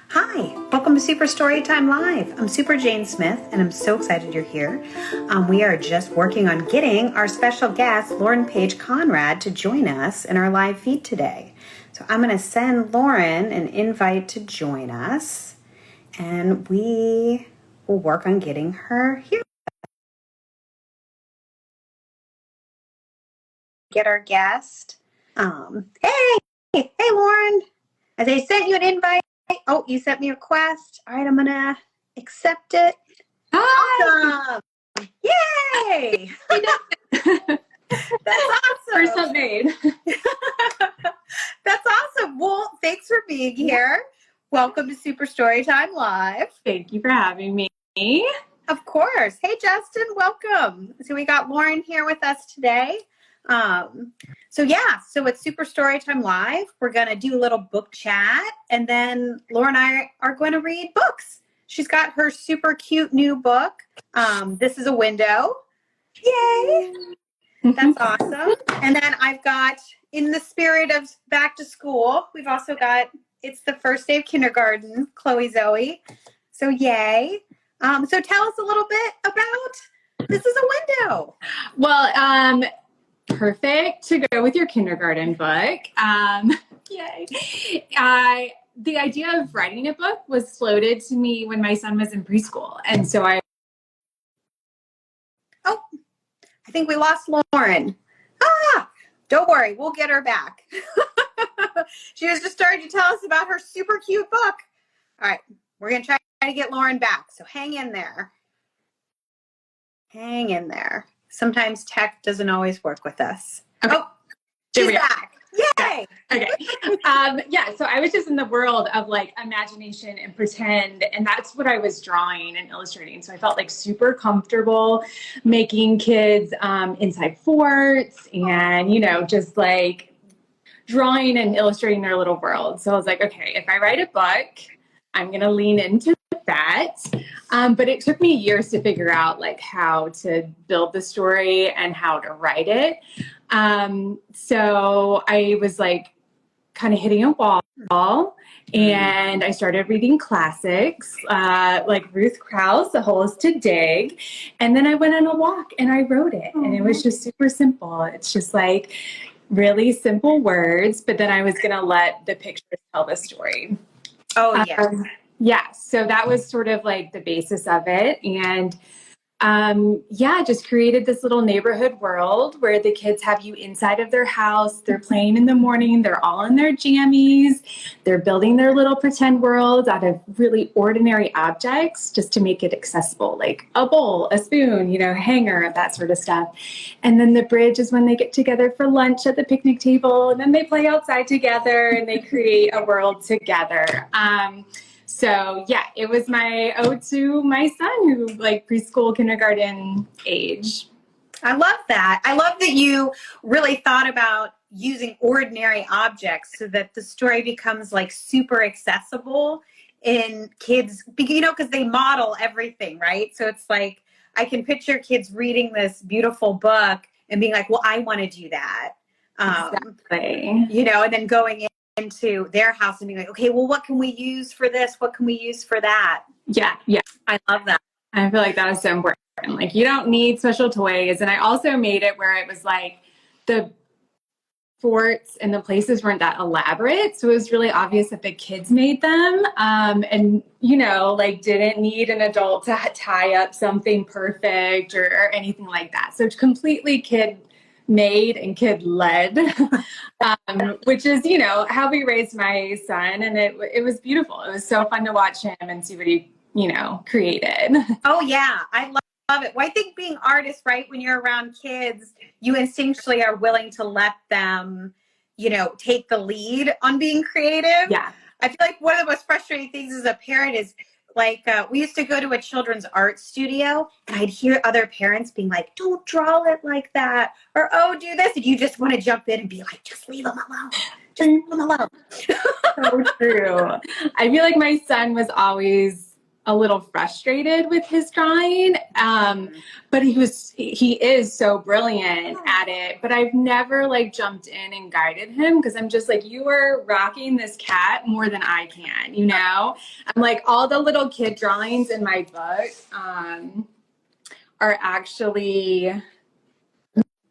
Hi, welcome to Super Storytime Live. I'm Super Jane Smith, and I'm so excited you're here. We are just working on getting our special guest, Lauren Paige Conrad, to join us in our live feed today. So I'm going to send Lauren an invite to join us, and we will work on getting her here. Get our guest. Hey, Lauren. As I sent you an invite. Oh, you sent me a request. All right, I'm going to accept it. Hi! Awesome! Yay! That's awesome. First update. That's awesome. Well, thanks for being here. Welcome to Super Storytime Live. Thank you for having me. Of course. Hey, Justin, welcome. So we got Lauren here with us today. So it's Super Storytime Live. We're going to do a little book chat, and then Lauren and I are going to read books. She's got her super cute new book. This is a window. Yay! That's awesome. And then I've got, in the spirit of back to school, we've also got, it's the first day of kindergarten, Chloe ZOE. So yay. So tell us a little bit about, this is a window. Well, perfect to go with your kindergarten book. Yay. The idea of writing a book was floated to me when my son was in preschool. And so I think we lost Lauren. Don't worry, we'll get her back. She was just starting to tell us about her super cute book. All right, we're going to try to get Lauren back, so hang in there. Hang in there. Sometimes tech doesn't always work with us. Okay. Oh, she's back. Yay! Okay. So I was just in the world of like imagination and pretend, and that's what I was drawing and illustrating. So I felt like super comfortable making kids inside forts and, just like drawing and illustrating their little world. So I was like, okay, if I write a book, I'm going to lean into that. But it took me years to figure out like how to build the story and how to write it. So I was like kind of hitting a wall, and I started reading classics, like Ruth Krauss, The Hole is to Dig. And then I went on a walk and I wrote it, and it was just super simple. It's just like really simple words, but then I was going to let the pictures tell the story. Oh, yeah. So that was sort of like the basis of it. And just created this little neighborhood world where the kids have you inside of their house. They're playing in the morning. They're all in their jammies. They're building their little pretend worlds out of really ordinary objects just to make it accessible, like a bowl, a spoon, hanger, that sort of stuff. And then the bridge is when they get together for lunch at the picnic table, and then they play outside together and they create a world together. So it was my ode to my son who like preschool, kindergarten age. I love that. I love that you really thought about using ordinary objects so that the story becomes like super accessible in kids, because they model everything, right? So it's like, I can picture kids reading this beautiful book and being like, well, I want to do that. Exactly. And then going into their house and being like, okay, well, what can we use for this? What can we use for that? Yeah. I love that. I feel like that is so important. Like, you don't need special toys. And I also made it where it was like the forts and the places weren't that elaborate. So it was really obvious that the kids made them. And, didn't need an adult to tie up something perfect or anything like that. So it's completely kid made and kid led, which is, how we raised my son. And it was beautiful. It was so fun to watch him and see what he, created. Oh yeah. I love it. Well, I think being artists, right, when you're around kids, you instinctually are willing to let them, take the lead on being creative. Yeah. I feel like one of the most frustrating things as a parent is like, we used to go to a children's art studio and I'd hear other parents being like, don't draw it like that. Or, oh, do this. And you just want to jump in and be like, just leave them alone. Just leave them alone. So true. I feel like my son was always a little frustrated with his drawing. But he is so brilliant at it. But I've never like jumped in and guided him because I'm just like, you are rocking this cat more than I can, you know? I'm like, all the little kid drawings in my book are actually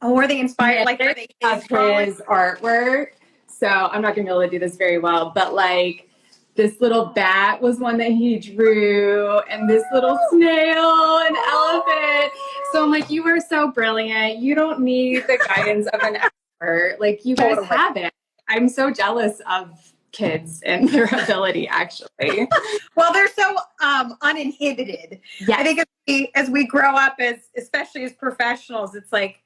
were they inspired? Like, were they of his artwork? So I'm not gonna be able to do this very well, but like this little bat was one that he drew, and this little snail, an elephant. So I'm like, you are so brilliant. You don't need the guidance of an expert. Like, you guys have it. I'm so jealous of kids and their ability, actually. Well, they're so uninhibited. Yes. I think as we grow up, especially as professionals, it's like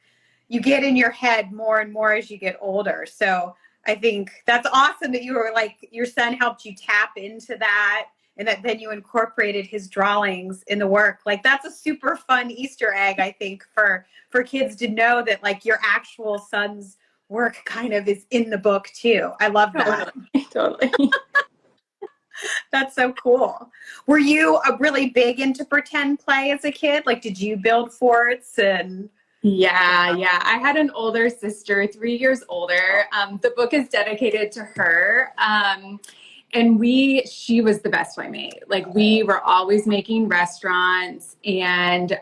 you get in your head more and more as you get older. So I think that's awesome that you were like, your son helped you tap into that, and that then you incorporated his drawings in the work. Like, that's a super fun Easter egg, I think, for kids to know that like your actual son's work kind of is in the book too. I love that. Totally. That's so cool. Were you really big into pretend play as a kid? Like, did you build forts and... Yeah. I had an older sister, 3 years older. The book is dedicated to her. And she was the best playmate. Like, we were always making restaurants, and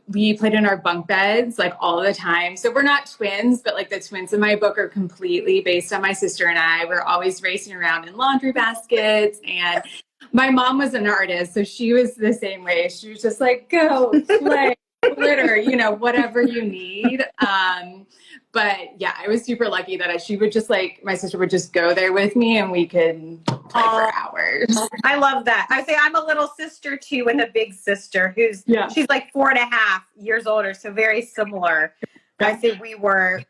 we played in our bunk beds like all the time. So we're not twins, but like the twins in my book are completely based on my sister and I. We're always racing around in laundry baskets, and my mom was an artist, so she was the same way. She was just like, go play. Glitter, you know, whatever you need. But yeah, I was super lucky that she would just like, my sister would just go there with me and we could play for hours. I love that. I say I'm a little sister too, with a big sister she's like 4.5 years older, so very similar. I say we were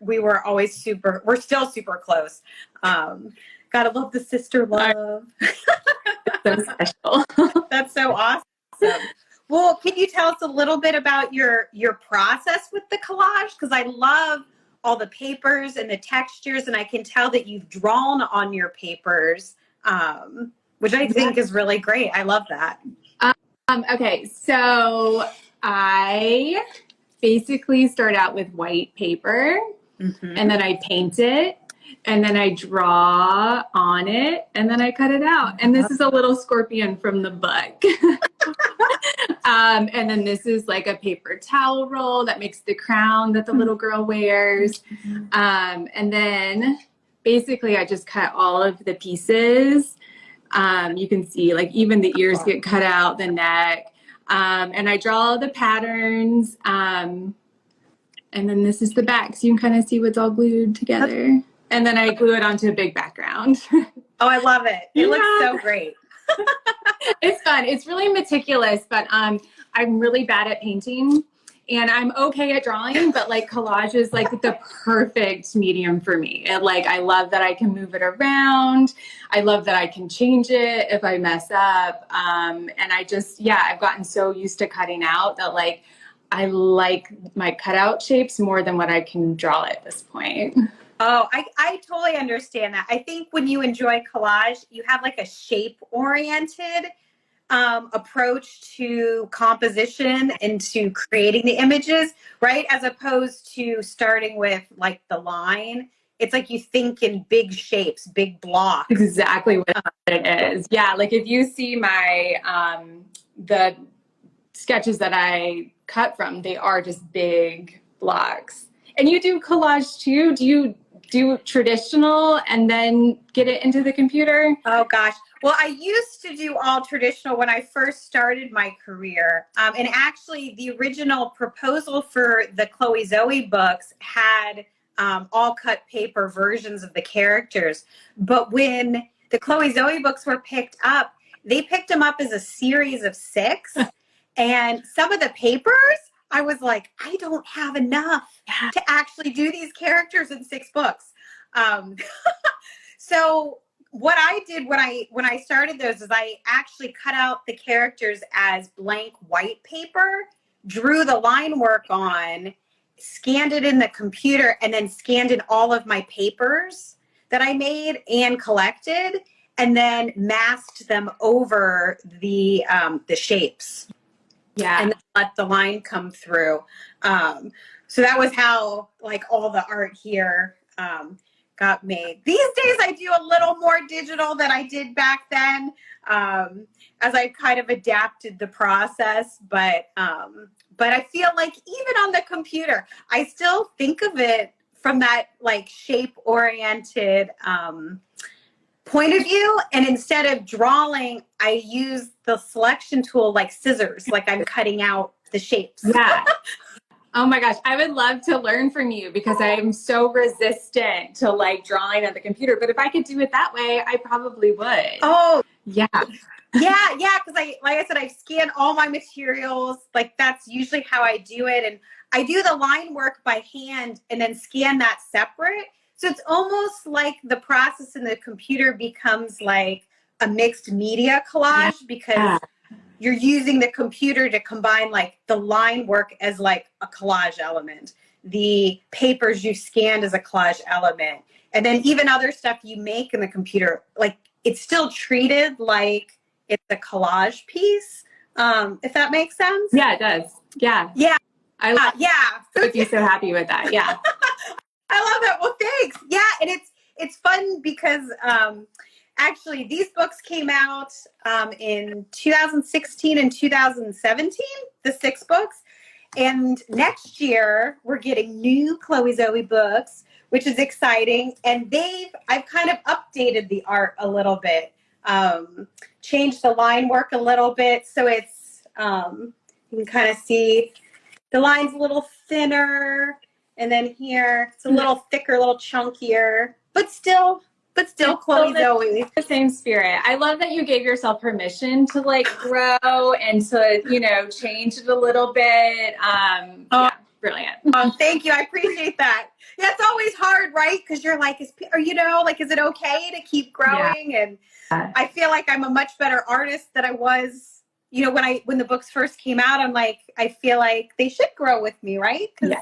always we're still super close. Gotta love the sister love. So special. That's so awesome. Well, can you tell us a little bit about your process with the collage? Because I love all the papers and the textures, and I can tell that you've drawn on your papers, which I think is really great. I love that. Okay, so I basically start out with white paper, and then I paint it, and then I draw on it, and then I cut it out. And this is a little scorpion from the book. And then this is like a paper towel roll that makes the crown that the little girl wears. And then basically I just cut all of the pieces. You can see like even the ears get cut out, the neck. And I draw the patterns. And then this is the back, so you can kind of see what's all glued together. And then I glue it onto a big background. Oh, I love it. It looks so great. It's fun. It's really meticulous, but I'm really bad at painting, and I'm okay at drawing, but like collage is like the perfect medium for me. And like, I love that I can move it around. I love that I can change it if I mess up. And I just, I've gotten so used to cutting out that like, I like my cutout shapes more than what I can draw at this point. Oh, I totally understand that. I think when you enjoy collage, you have like a shape-oriented approach to composition and to creating the images, right? As opposed to starting with like the line. It's like you think in big shapes, big blocks. Exactly what it is. Yeah, like if you see my, the sketches that I cut from, they are just big blocks. And you do collage too? Do you do traditional and then get it into the computer? Oh gosh. Well, I used to do all traditional when I first started my career. And actually the original proposal for the Chloe ZOE books had all cut paper versions of the characters. But when the Chloe ZOE books were picked up, they picked them up as a series of 6. And some of the papers, I was like, I don't have enough to actually do these characters in 6 books. So what I did when I started those is I actually cut out the characters as blank white paper, drew the line work on, scanned it in the computer, and then scanned in all of my papers that I made and collected. and then masked them over the shapes. Yeah. And then let the line come through. So that was how like all the art here got made. These days I do a little more digital than I did back then, as I kind of adapted the process. But I feel like even on the computer, I still think of it from that like shape oriented point of view. And instead of drawing, I use the selection tool like scissors, like I'm cutting out the shapes. Yeah. Oh my gosh, I would love to learn from you because I'm so resistant to like drawing on the computer. But if I could do it that way, I probably would. Oh, yeah. Yeah, because like I said, I scan all my materials. Like that's usually how I do it. And I do the line work by hand and then scan that separate. So it's almost like the process in the computer becomes like a mixed media collage because you're using the computer to combine like the line work as like a collage element, the papers you scanned as a collage element, and then even other stuff you make in the computer, like it's still treated like it's a collage piece, if that makes sense. Yeah, it does. Yeah. Yeah. I love So would be so happy with that. Yeah. I love that. Well, thanks. Yeah, and it's fun because actually these books came out in 2016 and 2017, the 6 books. And next year we're getting new Chloe ZOE books, which is exciting. And I've kind of updated the art a little bit, changed the line work a little bit. So it's, you can kind of see the line's a little thinner. And then here it's a little thicker, a little chunkier, but still Chloe ZOE. The same spirit. I love that you gave yourself permission to like grow and to, change it a little bit. Yeah, brilliant. Thank you. I appreciate that. Yeah, it's always hard, right? Because you're like, is it okay to keep growing? Yeah. And I feel like I'm a much better artist than I was, when the books first came out. I'm like, I feel like they should grow with me, right? Because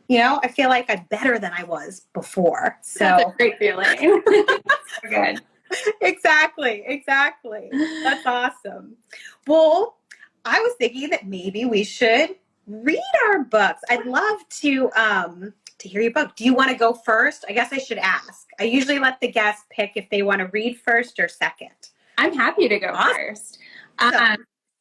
I feel like I'm better than I was before. So that's a great feeling. Good. Exactly. That's awesome. Well, I was thinking that maybe we should read our books. I'd love to hear your book. Do you want to go first? I guess I should ask. I usually let the guests pick if they want to read first or second. I'm happy to go first.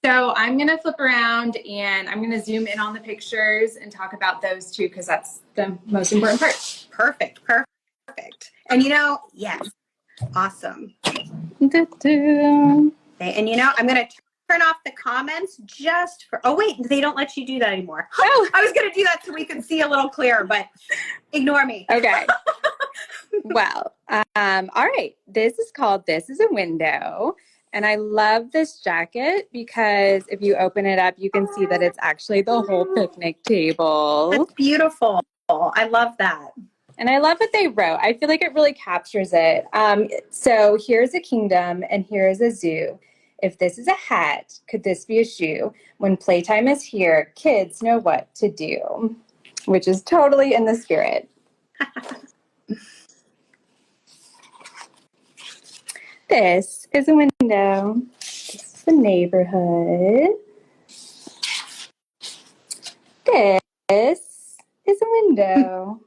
So I'm going to flip around and I'm going to zoom in on the pictures and talk about those two because that's the most important part. Perfect. And yes, awesome. And I'm going to turn off the comments just for, oh wait, they don't let you do that anymore. Oh, I was going to do that so we could see a little clearer, but ignore me. Okay. Well, all right. This is called This is a Window. And I love this jacket because if you open it up, you can see that it's actually the whole picnic table. That's beautiful. I love that. And I love what they wrote. I feel like it really captures it. So here's a kingdom and here is a zoo. If this is a hat, could this be a shoe? When playtime is here, kids know what to do, which is totally in the spirit. This is a window. This is the neighborhood. This is a window.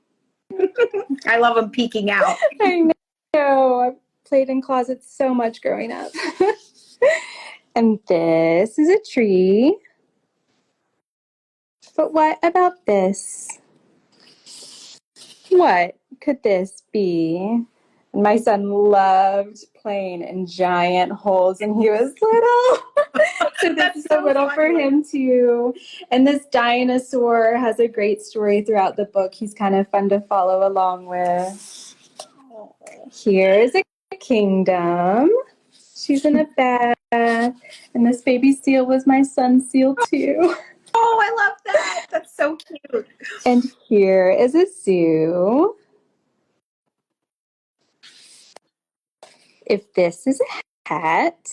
I love them peeking out. I know. I've played in closets so much growing up. And this is a tree. But what about this? What could this be? My son loved playing in giant holes when he was little. So this is so little for him too. And this dinosaur has a great story throughout the book. He's kind of fun to follow along with. Here's a kingdom. She's in a bath. And this baby seal was my son's seal too. Oh, I love that. That's so cute. And here is a zoo. If this is a hat,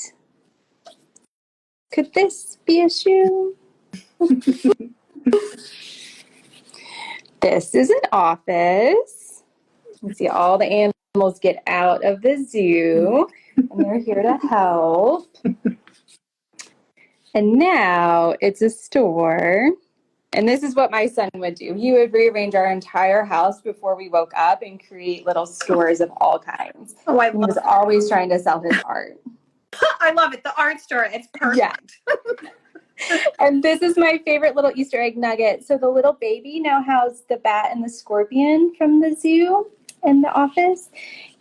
could this be a shoe? This is an office. You see all the animals get out of the zoo. and they're here to help. And now it's a store. And this is what my son would do. He would rearrange our entire house before we woke up and create little stores of all kinds. Oh, He was always trying to sell his art. I love it. The art store. It's perfect. Yeah. And this is my favorite little Easter egg nugget. So the little baby now has the bat and the scorpion from the zoo in the office.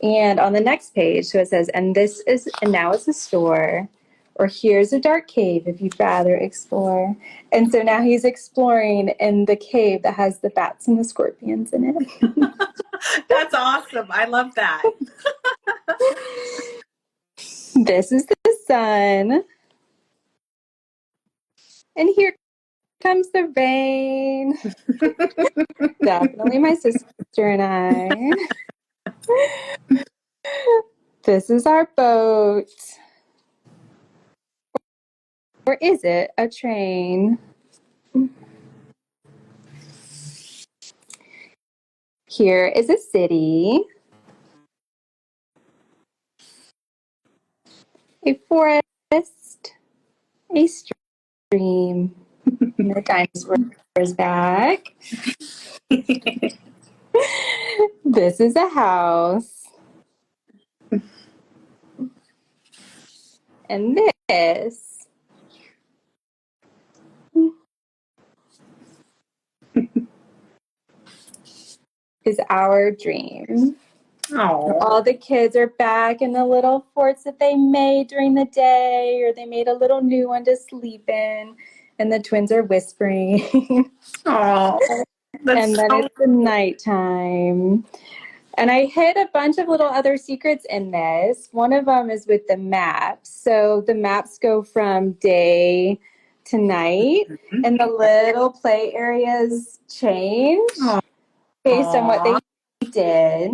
And on the next page, so it says, and now it's a store. Or here's a dark cave if you'd rather explore. And so now he's exploring in the cave that has the bats and the scorpions in it. That's awesome. I love that. This is the sun. And here comes the rain. Definitely my sister and I. This is our boat. Or is it a train? Here is a city, a forest, a stream, and the dinosaur is back. This is a house. And this is our dream. Oh. All the kids are back in the little forts that they made during the day, or they made a little new one to sleep in, and the twins are whispering. Oh. And then it's the nighttime. And I hid a bunch of little other secrets in this. One of them is with the maps. So the maps go from day to night, and the little play areas change based on what they did.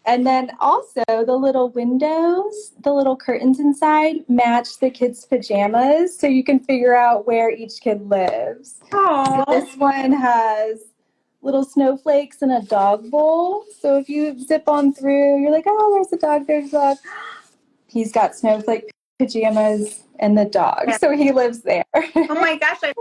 And then also the little windows, the little curtains inside match the kids' pajamas, so you can figure out where each kid lives. So this one has little snowflakes in a dog bowl. So if you zip on through, you're like, oh, there's a dog, there's a dog. He's got snowflake pajamas and the dog, so he lives there. Oh my gosh, I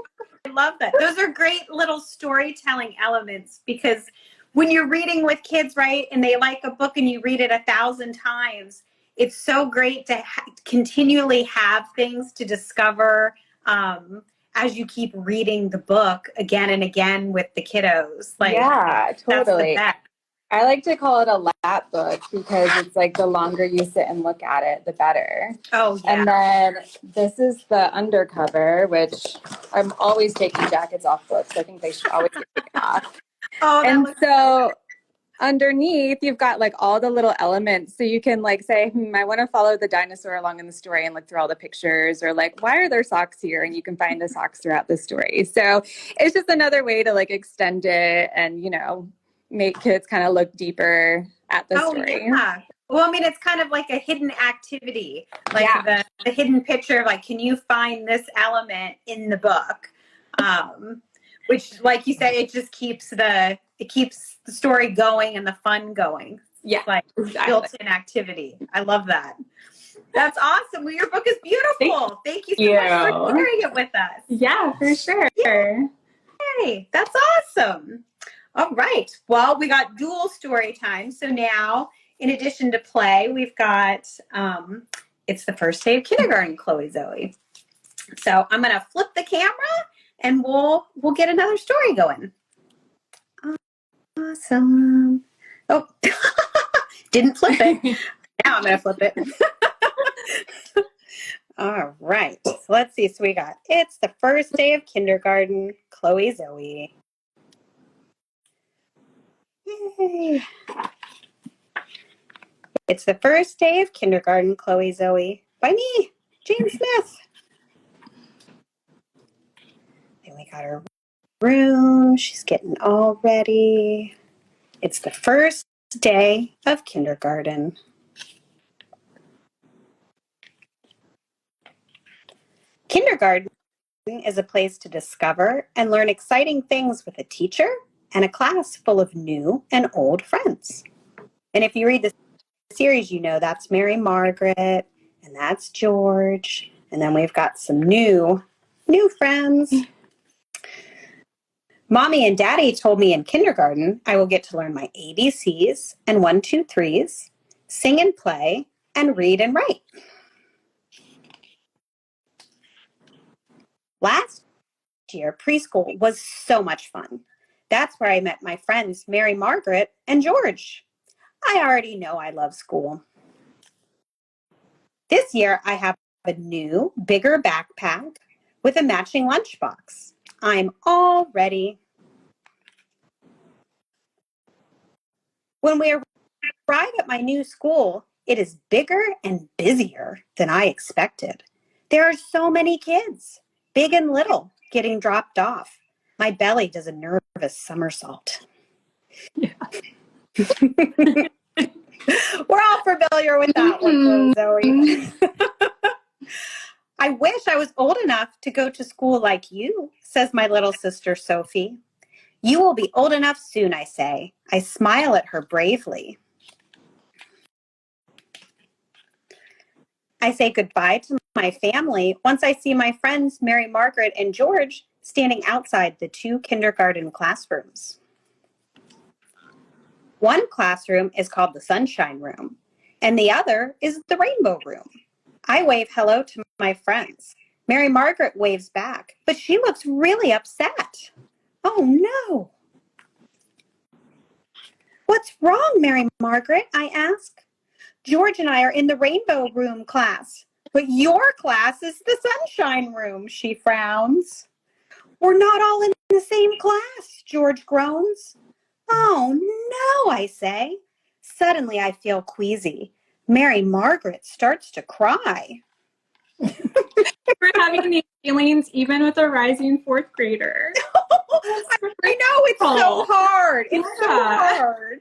love that. Those are great little storytelling elements, because when you're reading with kids, right, and they like a book and you read it 1,000 times, it's so great to continually have things to discover as you keep reading the book again and again with the kiddos. Like, yeah, totally. That's the best. I like to call it a lap book because it's like the longer you sit and look at it, the better. Oh, yeah. And then this is the undercover, which I'm always taking jackets off books. I think they should always get taken off. Oh, and so underneath, you've got like all the little elements. So you can like say, I want to follow the dinosaur along in the story and look through all the pictures, or like, why are there socks here? And you can find the socks throughout the story. So it's just another way to like extend it and, you know, make kids kind of look deeper at the story. Yeah. Well, I mean, it's kind of like a hidden activity, like the hidden picture, like, can you find this element in the book? Which, like you said, it just keeps the story going and the fun going. Yeah, like built-in activity. I love that. That's awesome. Well, your book is beautiful. Thank you so much for sharing it with us. Yeah, for sure. Yay, that's awesome. All right. Well, we got dual story time. So now, in addition to play, we've got it's the first day of kindergarten, Chloe Zoe. So I'm going to flip the camera and we'll get another story going. Awesome. Oh, didn't flip it. Now I'm going to flip it. All right. So let's see. So we got, it's the first day of kindergarten, Chloe Zoe. Yay. It's the first day of kindergarten, Chloe Zoe, by me, Jane Smith. Then we got her room. She's getting all ready. It's the first day of kindergarten. Kindergarten is a place to discover and learn exciting things with a teacher and a class full of new and old friends. And if you read the series, you know, that's Mary Margaret, and that's George. And then we've got some new friends. Mommy and Daddy told me in kindergarten I will get to learn my ABCs and 1, 2, 3s, sing and play, and read and write. Last year, preschool was so much fun. That's where I met my friends Mary Margaret and George. I already know I love school. This year, I have a new, bigger backpack with a matching lunchbox. I'm all ready. When we arrive at my new school, it is bigger and busier than I expected. There are so many kids, big and little, getting dropped off. My belly does a nervous somersault. Yeah. We're all familiar with that one, Zoe. I wish I was old enough to go to school like you, says my little sister Sophie. You will be old enough soon, I say. I smile at her bravely. I say goodbye to my family once I see my friends Mary Margaret and George standing outside the 2 kindergarten classrooms. One classroom is called the Sunshine Room, and the other is the Rainbow Room. I wave hello to my friends. Mary Margaret waves back, but she looks really upset. Oh no! What's wrong, Mary Margaret? I ask. George and I are in the Rainbow Room class, but your class is the Sunshine Room, she frowns. We're not all in the same class, George groans. Oh no, I say. Suddenly I feel queasy. Mary Margaret starts to cry. We're having these feelings even with a rising 4th grader. I know, it's so hard. It's so hard.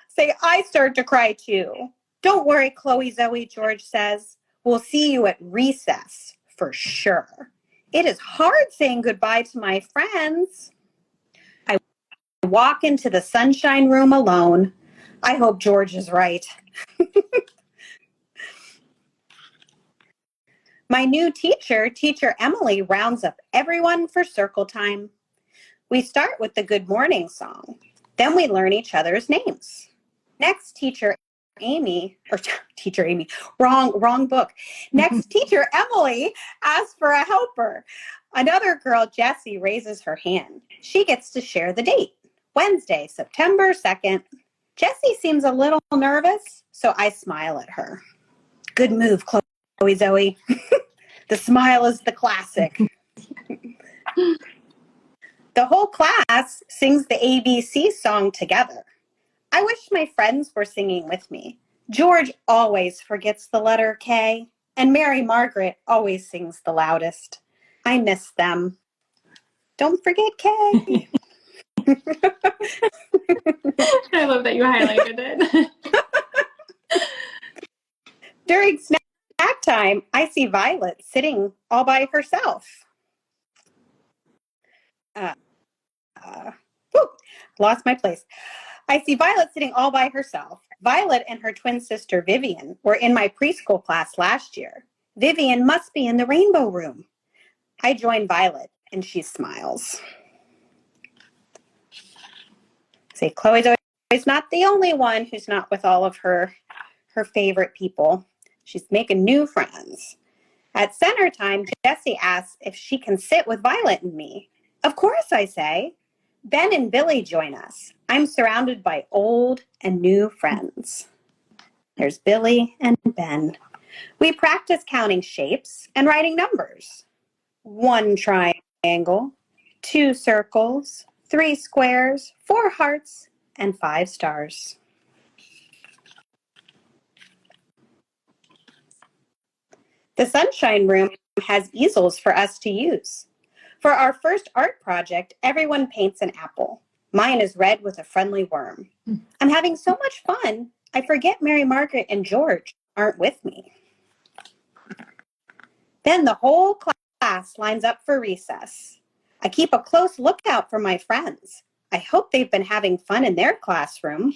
Say, I start to cry too. Don't worry, Chloe, Zoe, George says. We'll see you at recess for sure. It is hard saying goodbye to my friends. I walk into the Sunshine Room alone. I hope George is right. My new teacher, Teacher Emily, rounds up everyone for circle time. We start with the good morning song. Then we learn each other's names. Next, Teacher Amy, wrong book. Next, Teacher Emily asks for a helper. Another girl, Jessie, raises her hand. She gets to share the date, Wednesday, September 2nd. Jessie seems a little nervous, so I smile at her. Good move, Chloe Zoe. The smile is the classic. The whole class sings the ABC song together. I wish my friends were singing with me. George always forgets the letter K, and Mary Margaret always sings the loudest. I miss them. Don't forget K. I love that you highlighted it. During snack time, I see Violet sitting all by herself. Lost my place. I see Violet sitting all by herself. Violet and her twin sister Vivian were in my preschool class last year. Vivian must be in the Rainbow Room. I join Violet and she smiles. See, Chloe's always not the only one who's not with all of her favorite people. She's making new friends. At center time, Jessie asks if she can sit with Violet and me. Of course, I say. Ben and Billy join us. I'm surrounded by old and new friends. There's Billy and Ben. We practice counting shapes and writing numbers. 1 triangle, 2 circles, 3 squares, 4 hearts, and 5 stars. The Sunshine Room has easels for us to use. For our first art project, everyone paints an apple. Mine is red with a friendly worm. I'm having so much fun, I forget Mary Margaret and George aren't with me. Then the whole class lines up for recess. I keep a close lookout for my friends. I hope they've been having fun in their classroom.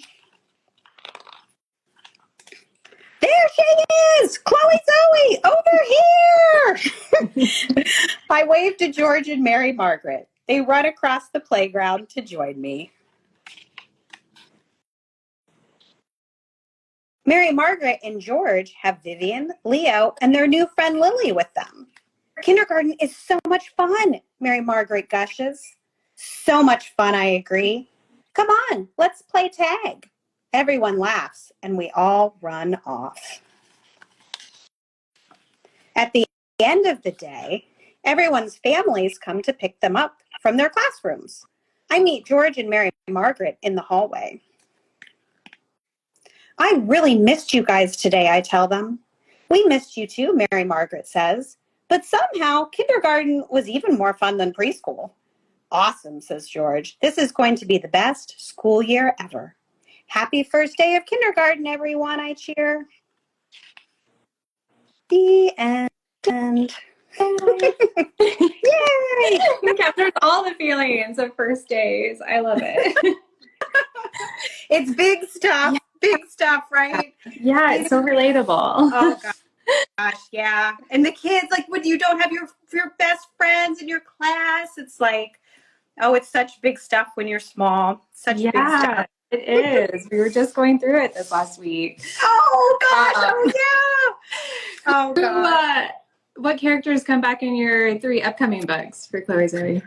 Hey, over here! I wave to George and Mary Margaret. They run across the playground to join me. Mary Margaret and George have Vivian, Leo, and their new friend Lily with them. Kindergarten is so much fun, Mary Margaret gushes. So much fun, I agree. Come on, let's play tag. Everyone laughs, and we all run off. At the end of the day, everyone's families come to pick them up from their classrooms. I meet George and Mary Margaret in the hallway. I really missed you guys today, I tell them. We missed you too, Mary Margaret says. But somehow, kindergarten was even more fun than preschool. Awesome, says George. This is going to be the best school year ever. Happy first day of kindergarten, everyone, I cheer. The end. Yay! It captures all the feelings of first days. I love it. It's big stuff. Yeah. Big stuff, right? Yeah, it's so relatable. Oh, gosh, yeah. And the kids, like, when you don't have your best friends in your class, it's like, oh, it's such big stuff when you're small. Such big stuff. It is. We were just going through it this last week. Oh, gosh. Oh, yeah. Oh, gosh. What characters come back in your 3 upcoming books for Chloe ZOE?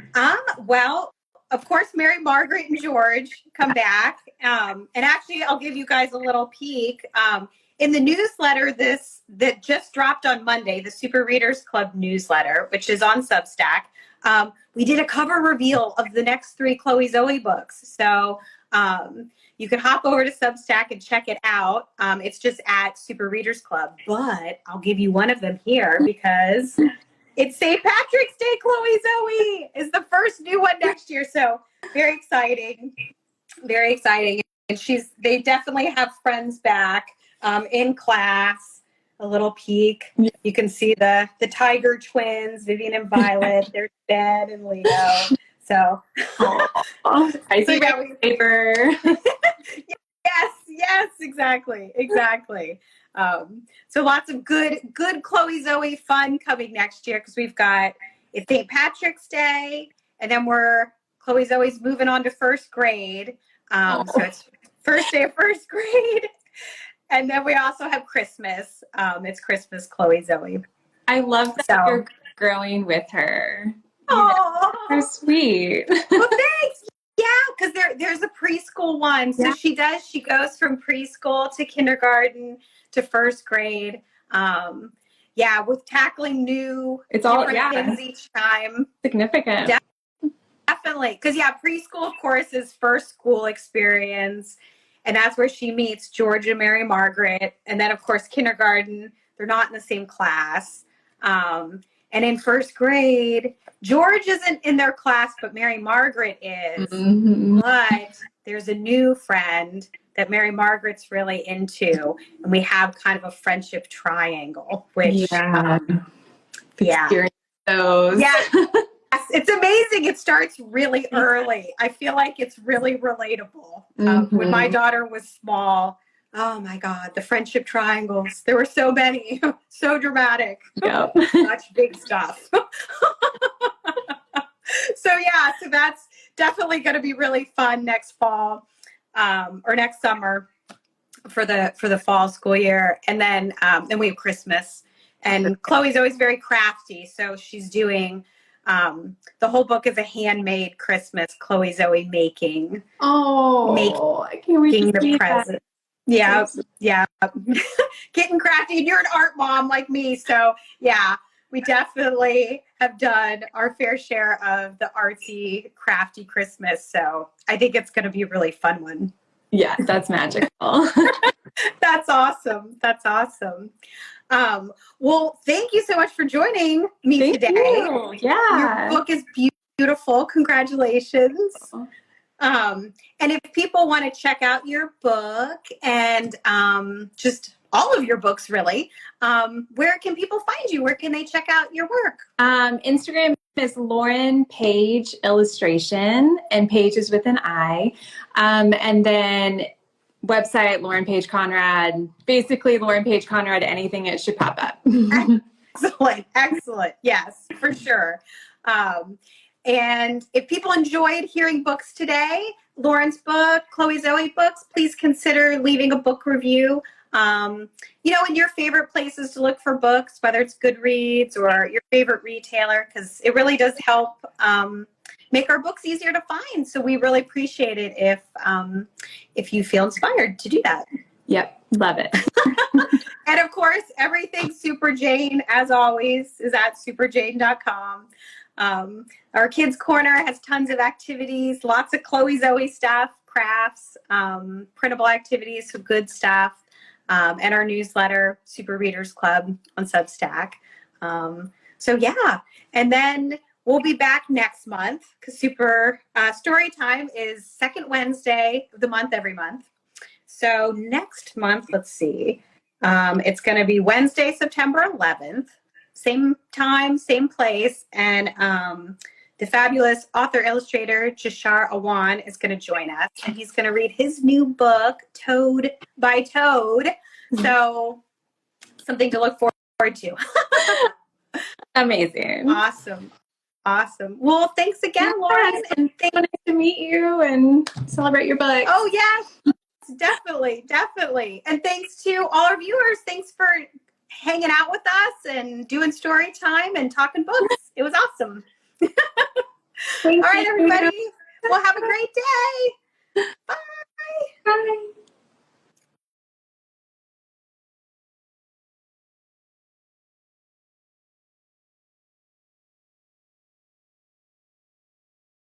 Well, of course, Mary Margaret and George come back. And actually, I'll give you guys a little peek. In the newsletter that just dropped on Monday, the Super Readers Club newsletter, which is on Substack, we did a cover reveal of the next 3 Chloe ZOE books. So you can hop over to Substack and check it out. It's just at Super Readers Club. But I'll give you one of them here because it's St. Patrick's Day. Chloe ZOE is the first new one next year. So very exciting. Very exciting. And they definitely have friends back in class. A little peek. You can see the Tiger twins, Vivian and Violet. There's Ben and Leo. So, I see paper. Yes, exactly. So lots of good Chloe ZOE fun coming next year because it's St. Patrick's Day, and then Chloe ZOE's moving on to first grade. So it's first day of first grade. And then we also have Christmas. It's Christmas Chloe ZOE. I love that you're growing with her. Oh, so sweet. Well, thanks. Yeah, because there's a preschool one. So she goes from preschool to kindergarten to first grade. With tackling new things each time. Significant. Definitely. Because preschool, of course, is first school experience. And that's where she meets George and Mary Margaret. And then, of course, kindergarten, they're not in the same class. And in first grade, George isn't in their class, but Mary Margaret is. Mm-hmm. But there's a new friend that Mary Margaret's really into. And we have kind of a friendship triangle, which, Experience those. Yeah. It's amazing. It starts really early. I feel like it's really relatable. When my daughter was small, oh my God, the friendship triangles. There were so many, so dramatic. Yep. Such big stuff. So that's definitely going to be really fun next fall or next summer for the fall school year. And then we have Christmas. And Chloe's always very crafty. So she's doing the whole book is a handmade Christmas Chloe ZOE making. I can't wait to see the present. Yeah. Getting crafty. And you're an art mom like me. So we definitely have done our fair share of the artsy, crafty Christmas. So I think it's going to be a really fun one. Yeah, that's magical. That's awesome. Well, thank you so much for joining me today. You. Yeah. Your book is beautiful. Congratulations. And if people want to check out your book and just all of your books, really, where can people find you? Where can they check out your work? Instagram is Lauren Paige Illustration, and Paige is with an I. And then website, Lauren Paige Conrad. Basically, Lauren Paige Conrad, anything, it should pop up. Excellent. Excellent. Yes, for sure. And if people enjoyed hearing books today, Lauren's book, Chloe Zoe books, please consider leaving a book review. In your favorite places to look for books, whether it's Goodreads or your favorite retailer, because it really does help make our books easier to find. So we really appreciate it if you feel inspired to do that. Yep, love it. And of course, everything Super Jane, as always, is at superjane.com. Our Kids Corner has tons of activities, lots of Chloe Zoe stuff, crafts, printable activities, some good stuff, and our newsletter, Super Readers Club on Substack. And then we'll be back next month because Super Story Time is second Wednesday of the month every month. So next month, let's see, it's going to be Wednesday, September 11th, same time, same place, and the fabulous author-illustrator Jashar Awan is going to join us, and he's going to read his new book, Toad by Toad. So something to look forward to. Amazing. Awesome. Well, thanks again, Lauren. And nice to meet you and celebrate your book. Oh, yes, definitely. And thanks to all our viewers. Thanks for hanging out with us and doing story time and talking books. It was awesome. All right, everybody. Well, have a great day. Bye. Bye.